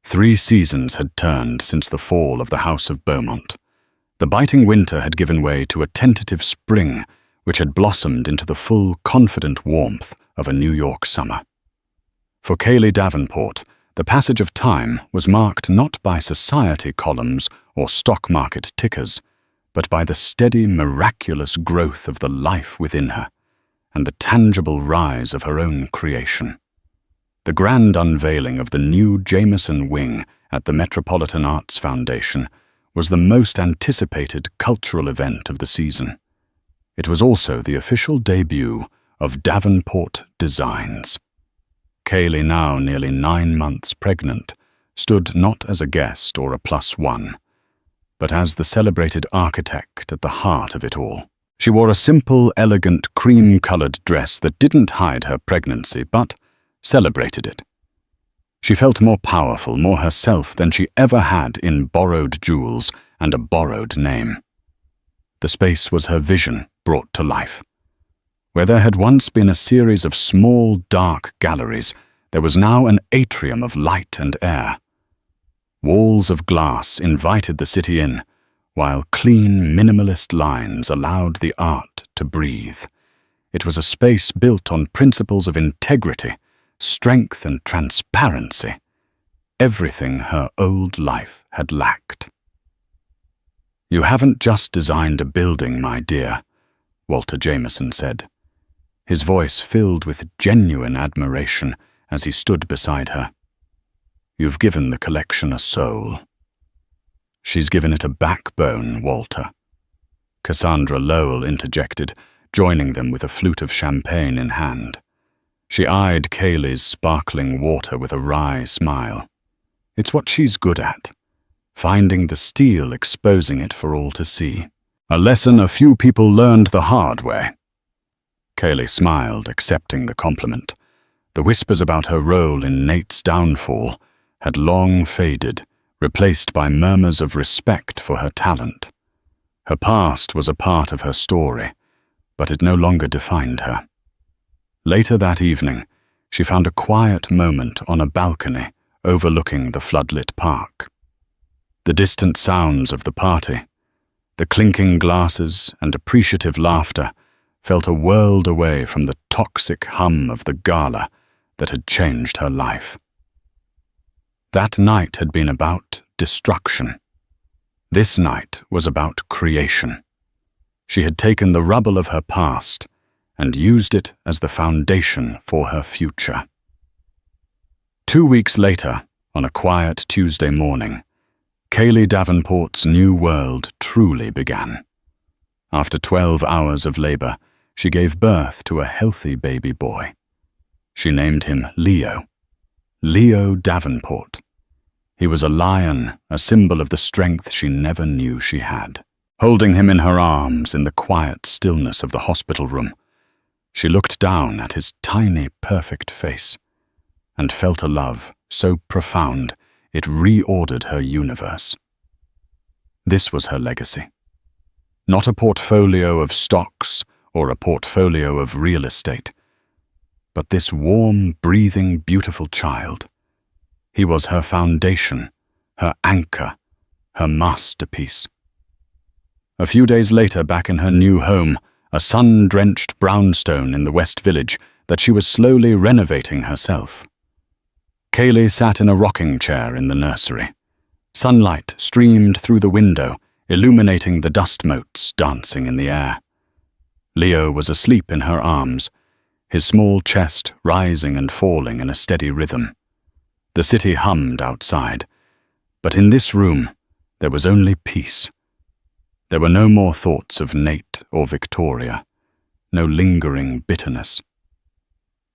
3 seasons had turned since the fall of the House of Beaumont. The biting winter had given way to a tentative spring which had blossomed into the full, confident warmth of a New York summer. For Kaylee Davenport, the passage of time was marked not by society columns or stock market tickers, but by the steady, miraculous growth of the life within her and the tangible rise of her own creation. The grand unveiling of the new Jameson wing at the Metropolitan Arts Foundation was the most anticipated cultural event of the season. It was also the official debut of Davenport Designs. Kaylee, now nearly 9 months pregnant, stood not as a guest or a +1, but as the celebrated architect at the heart of it all. She wore a simple, elegant, cream-colored dress that didn't hide her pregnancy, but celebrated it. She felt more powerful, more herself than she ever had in borrowed jewels and a borrowed name. The space was her vision brought to life. Where there had once been a series of small, dark galleries, there was now an atrium of light and air. Walls of glass invited the city in, while clean, minimalist lines allowed the art to breathe. It was a space built on principles of integrity, strength and transparency, everything her old life had lacked. "You haven't just designed a building, my dear," Walter Jameson said, his voice filled with genuine admiration as he stood beside her. "You've given the collection a soul." "She's given it a backbone, Walter," Cassandra Lowell interjected, joining them with a flute of champagne in hand. She eyed Kaylee's sparkling water with a wry smile. "It's what she's good at, finding the steel, exposing it for all to see. A lesson a few people learned the hard way." Kaylee smiled, accepting the compliment. The whispers about her role in Nate's downfall had long faded, replaced by murmurs of respect for her talent. Her past was a part of her story, but it no longer defined her. Later that evening, she found a quiet moment on a balcony overlooking the floodlit park. The distant sounds of the party, the clinking glasses and appreciative laughter, felt a world away from the toxic hum of the Gala that had changed her life. That night had been about destruction. This night was about creation. She had taken the rubble of her past and used it as the foundation for her future. 2 weeks later, on a quiet Tuesday morning, Kaylee Davenport's new world truly began. After 12 hours of labor, she gave birth to a healthy baby boy. She named him Leo. Leo Davenport. He was a lion, a symbol of the strength she never knew she had. Holding him in her arms in the quiet stillness of the hospital room, she looked down at his tiny, perfect face and felt a love so profound it reordered her universe. This was her legacy. Not a portfolio of stocks or a portfolio of real estate, but this warm, breathing, beautiful child. He was her foundation, her anchor, her masterpiece. A few days later, back in her new home, a sun-drenched brownstone in the West Village that she was slowly renovating herself. Kaylee sat in a rocking chair in the nursery. Sunlight streamed through the window, illuminating the dust motes dancing in the air. Leo was asleep in her arms, his small chest rising and falling in a steady rhythm. The city hummed outside, but in this room there was only peace. There were no more thoughts of Nate or Victoria, no lingering bitterness.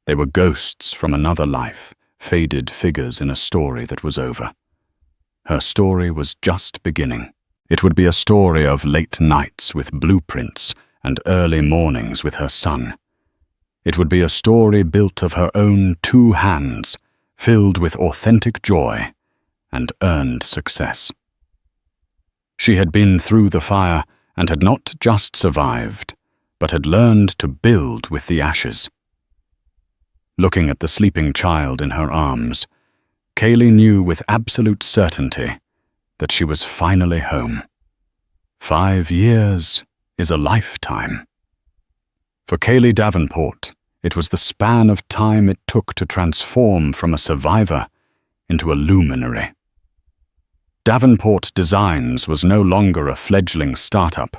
They were ghosts from another life, faded figures in a story that was over. Her story was just beginning. It would be a story of late nights with blueprints and early mornings with her son. It would be a story built of her own 2 hands, filled with authentic joy and earned success. She had been through the fire and had not just survived, but had learned to build with the ashes. Looking at the sleeping child in her arms, Kaylee knew with absolute certainty that she was finally home. 5 years is a lifetime. For Kaylee Davenport, it was the span of time it took to transform from a survivor into a luminary. Davenport Designs was no longer a fledgling startup,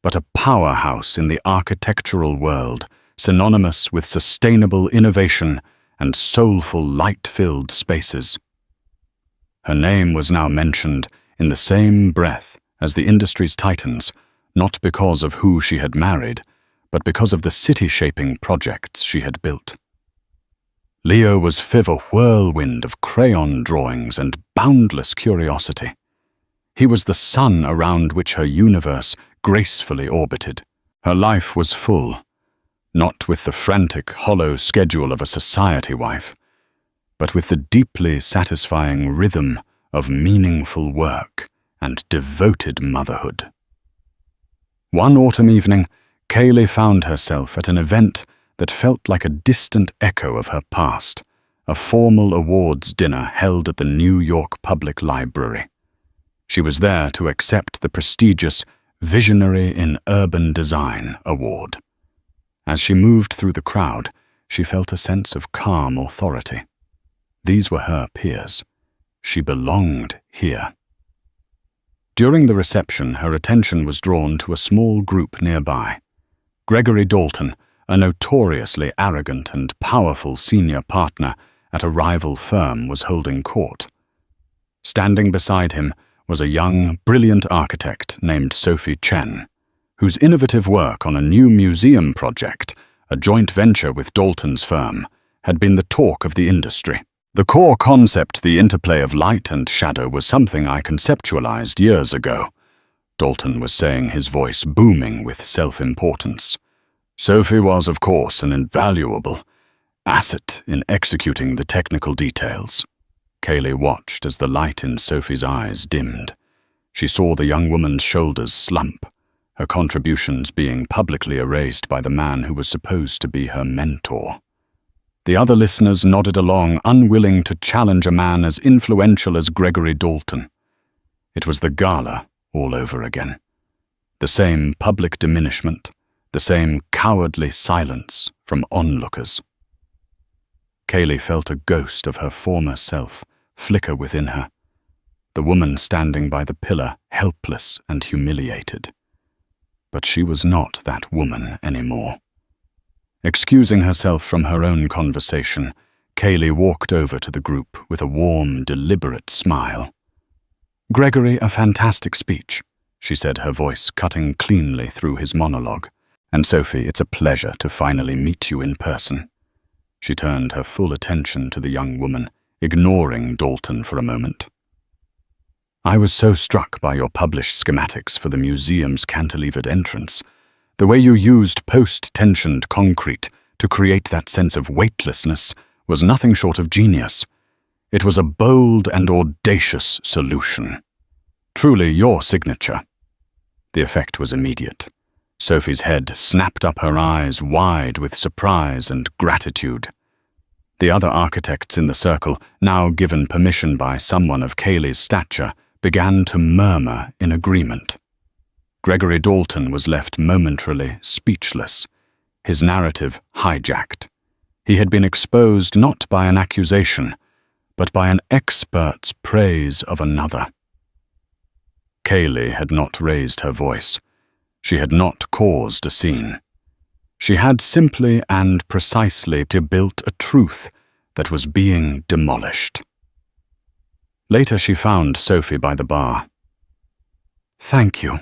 but a powerhouse in the architectural world, synonymous with sustainable innovation and soulful, light-filled spaces. Her name was now mentioned in the same breath as the industry's titans, not because of who she had married, but because of the city-shaping projects she had built. Leo was a whirlwind of crayon drawings and boundless curiosity. He was the sun around which her universe gracefully orbited. Her life was full, not with the frantic, hollow schedule of a society wife, but with the deeply satisfying rhythm of meaningful work and devoted motherhood. One autumn evening, Kaylee found herself at an event that felt like a distant echo of her past, a formal awards dinner held at the New York Public Library. She was there to accept the prestigious Visionary in Urban Design award. As she moved through the crowd, she felt a sense of calm authority. These were her peers. She belonged here. During the reception, her attention was drawn to a small group nearby. Gregory Dalton, a notoriously arrogant and powerful senior partner at a rival firm, was holding court. Standing beside him was a young, brilliant architect named Sophie Chen, whose innovative work on a new museum project, a joint venture with Dalton's firm, had been the talk of the industry. The core concept, the interplay of light and shadow, was something I conceptualized years ago, Dalton was saying, his voice booming with self-importance. Sophie was, of course, an invaluable asset in executing the technical details. Kaylee watched as the light in Sophie's eyes dimmed. She saw the young woman's shoulders slump, her contributions being publicly erased by the man who was supposed to be her mentor. The other listeners nodded along, unwilling to challenge a man as influential as Gregory Dalton. It was the Gala all over again. The same public diminishment, the same cowardly silence from onlookers. Kaylee felt a ghost of her former self flicker within her, the woman standing by the pillar, helpless and humiliated. But she was not that woman anymore. Excusing herself from her own conversation, Kaylee walked over to the group with a warm, deliberate smile. "Gregory, a fantastic speech," she said, her voice cutting cleanly through his monologue. "And Sophie, it's a pleasure to finally meet you in person." She turned her full attention to the young woman, ignoring Dalton for a moment. "I was so struck by your published schematics for the museum's cantilevered entrance. The way you used post-tensioned concrete to create that sense of weightlessness was nothing short of genius. It was a bold and audacious solution. Truly your signature." The effect was immediate. Sophie's head snapped up, her eyes wide with surprise and gratitude. The other architects in the circle, now given permission by someone of Kaylee's stature, began to murmur in agreement. Gregory Dalton was left momentarily speechless, his narrative hijacked. He had been exposed not by an accusation, but by an expert's praise of another. Kaylee had not raised her voice. She had not caused a scene. She had simply and precisely built a truth that was being demolished. Later she found Sophie by the bar. "Thank you,"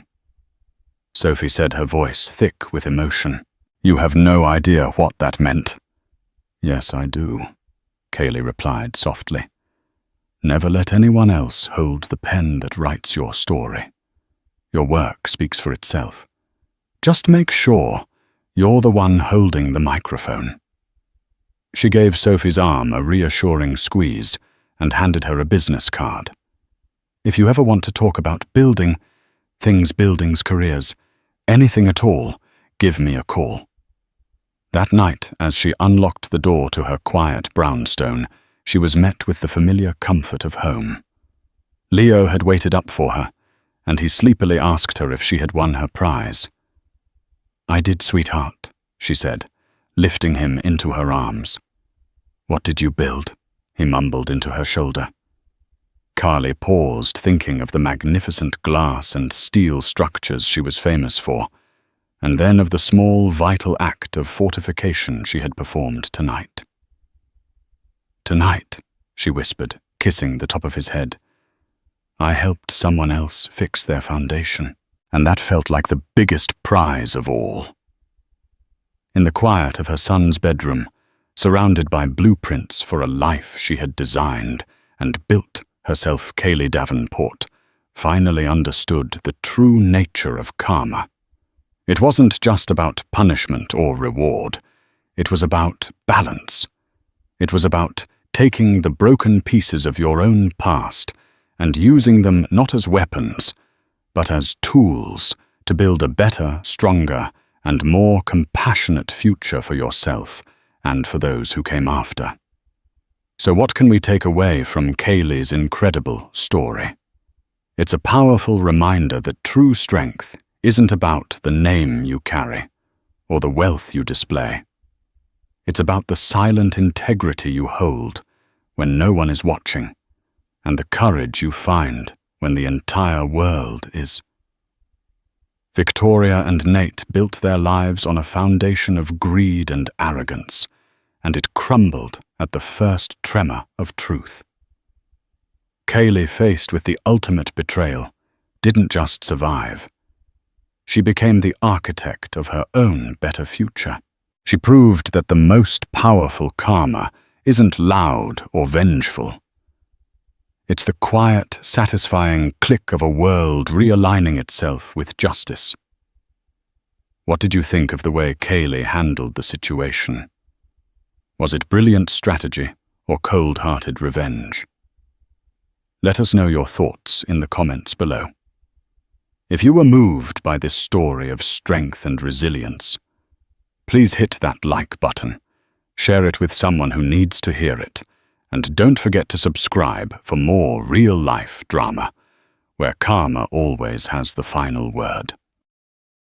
Sophie said, her voice thick with emotion. "You have no idea what that meant." "Yes, I do," Kaylee replied softly. "Never let anyone else hold the pen that writes your story. Your work speaks for itself. Just make sure you're the one holding the microphone." She gave Sophie's arm a reassuring squeeze and handed her a business card. "If you ever want to talk about buildings, careers, anything at all, give me a call." That night, as she unlocked the door to her quiet brownstone, she was met with the familiar comfort of home. Leo had waited up for her, and he sleepily asked her if she had won her prize. "I did, sweetheart," she said, lifting him into her arms. "What did you build?" he mumbled into her shoulder. Carly paused, thinking of the magnificent glass and steel structures she was famous for, and then of the small, vital act of fortification she had performed tonight. "Tonight," she whispered, kissing the top of his head, "I helped someone else fix their foundation, and that felt like the biggest prize of all." In the quiet of her son's bedroom, surrounded by blueprints for a life she had designed and built herself, Kaylee Davenport finally understood the true nature of karma. It wasn't just about punishment or reward. It was about balance. It was about taking the broken pieces of your own past and using them not as weapons, but as tools to build a better, stronger, and more compassionate future for yourself and for those who came after. So what can we take away from Kaylee's incredible story? It's a powerful reminder that true strength isn't about the name you carry or the wealth you display. It's about the silent integrity you hold when no one is watching, and the courage you find when the entire world is. Victoria and Nate built their lives on a foundation of greed and arrogance, and it crumbled at the first tremor of truth. Kaylee, faced with the ultimate betrayal, didn't just survive. She became the architect of her own better future. She proved that the most powerful karma isn't loud or vengeful. It's the quiet, satisfying click of a world realigning itself with justice. What did you think of the way Kaylee handled the situation? Was it brilliant strategy or cold-hearted revenge? Let us know your thoughts in the comments below. If you were moved by this story of strength and resilience, please hit that like button, share it with someone who needs to hear it, and don't forget to subscribe for more real-life drama, where karma always has the final word.